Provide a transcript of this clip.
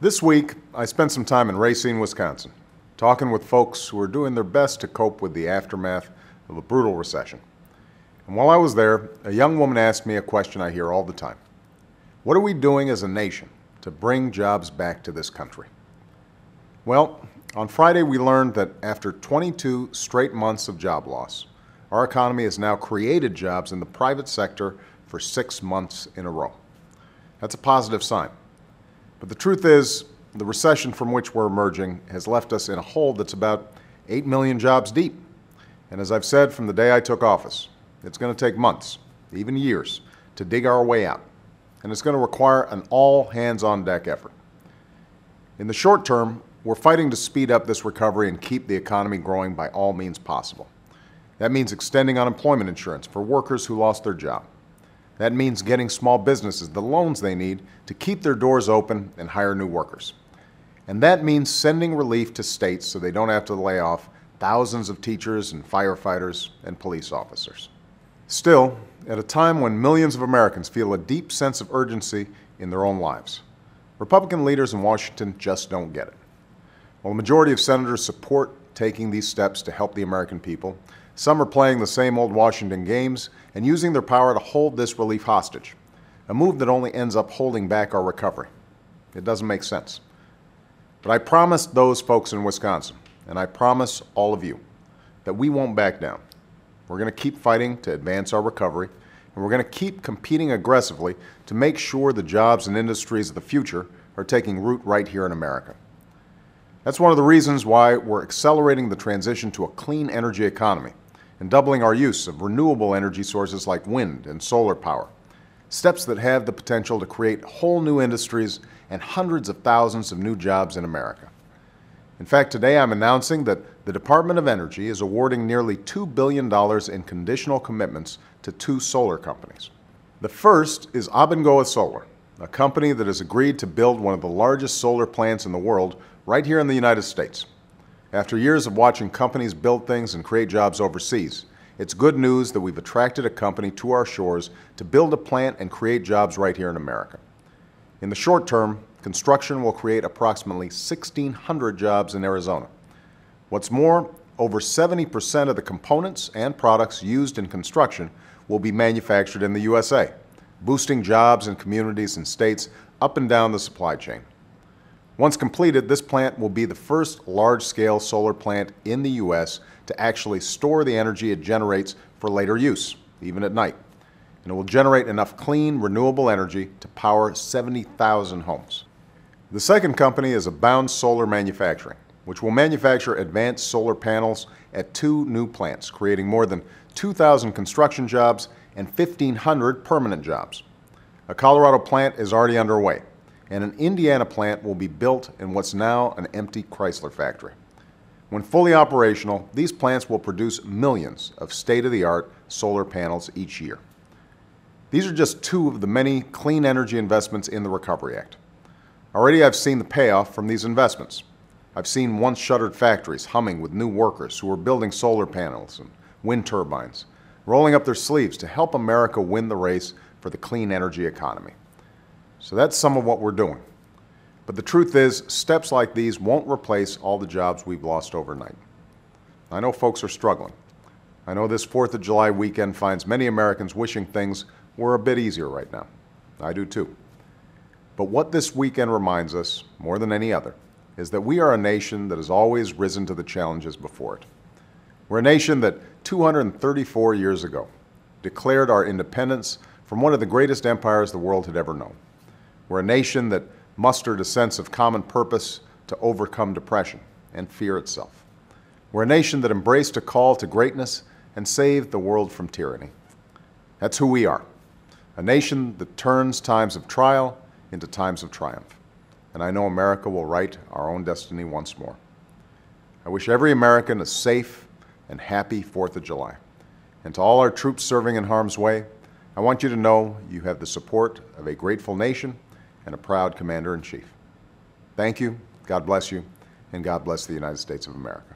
This week, I spent some time in Racine, Wisconsin, talking with folks who are doing their best to cope with the aftermath of a brutal recession. And while I was there, a young woman asked me a question I hear all the time. What are we doing as a nation to bring jobs back to this country? Well, on Friday we learned that after 22 straight months of job loss, our economy has now created jobs in the private sector for 6 months in a row. That's a positive sign. But the truth is, the recession from which we're emerging has left us in a hole that's about 8 million jobs deep. And as I've said from the day I took office, it's going to take months, even years, to dig our way out. And it's going to require an all-hands-on-deck effort. In the short term, we're fighting to speed up this recovery and keep the economy growing by all means possible. That means extending unemployment insurance for workers who lost their job. That means getting small businesses the loans they need to keep their doors open and hire new workers. And that means sending relief to states so they don't have to lay off thousands of teachers and firefighters and police officers. Still, at a time when millions of Americans feel a deep sense of urgency in their own lives, Republican leaders in Washington just don't get it. While the majority of senators support taking these steps to help the American people, some are playing the same old Washington games and using their power to hold this relief hostage, a move that only ends up holding back our recovery. It doesn't make sense. But I promised those folks in Wisconsin, and I promise all of you, that we won't back down. We're going to keep fighting to advance our recovery, and we're going to keep competing aggressively to make sure the jobs and industries of the future are taking root right here in America. That's one of the reasons why we're accelerating the transition to a clean energy economy and doubling our use of renewable energy sources like wind and solar power, steps that have the potential to create whole new industries and hundreds of thousands of new jobs in America. In fact, today I'm announcing that the Department of Energy is awarding nearly $2 billion in conditional commitments to 2 solar companies. The first is Abengoa Solar, a company that has agreed to build one of the largest solar plants in the world right here in the United States. After years of watching companies build things and create jobs overseas, it's good news that we've attracted a company to our shores to build a plant and create jobs right here in America. In the short term, construction will create approximately 1,600 jobs in Arizona. What's more, over 70% of the components and products used in construction will be manufactured in the USA, boosting jobs in communities and states up and down the supply chain. Once completed, this plant will be the first large-scale solar plant in the U.S. to actually store the energy it generates for later use, even at night. And it will generate enough clean, renewable energy to power 70,000 homes. The second company is Abound Solar Manufacturing, which will manufacture advanced solar panels at 2 new plants, creating more than 2,000 construction jobs and 1,500 permanent jobs. A Colorado plant is already underway, and an Indiana plant will be built in what's now an empty Chrysler factory. When fully operational, these plants will produce millions of state-of-the-art solar panels each year. These are just 2 of the many clean energy investments in the Recovery Act. Already I've seen the payoff from these investments. I've seen once shuttered factories humming with new workers who are building solar panels and wind turbines, rolling up their sleeves to help America win the race for the clean energy economy. So that's some of what we're doing. But the truth is, steps like these won't replace all the jobs we've lost overnight. I know folks are struggling. I know this 4th of July weekend finds many Americans wishing things were a bit easier right now. I do too. But what this weekend reminds us, more than any other, is that we are a nation that has always risen to the challenges before it. We're a nation that 234 years ago declared our independence from one of the greatest empires the world had ever known. We're a nation that mustered a sense of common purpose to overcome depression and fear itself. We're a nation that embraced a call to greatness and saved the world from tyranny. That's who we are, a nation that turns times of trial into times of triumph. And I know America will write our own destiny once more. I wish every American a safe and happy 4th of July. And to all our troops serving in harm's way, I want you to know you have the support of a grateful nation and a proud Commander-in-Chief. Thank you, God bless you, and God bless the United States of America.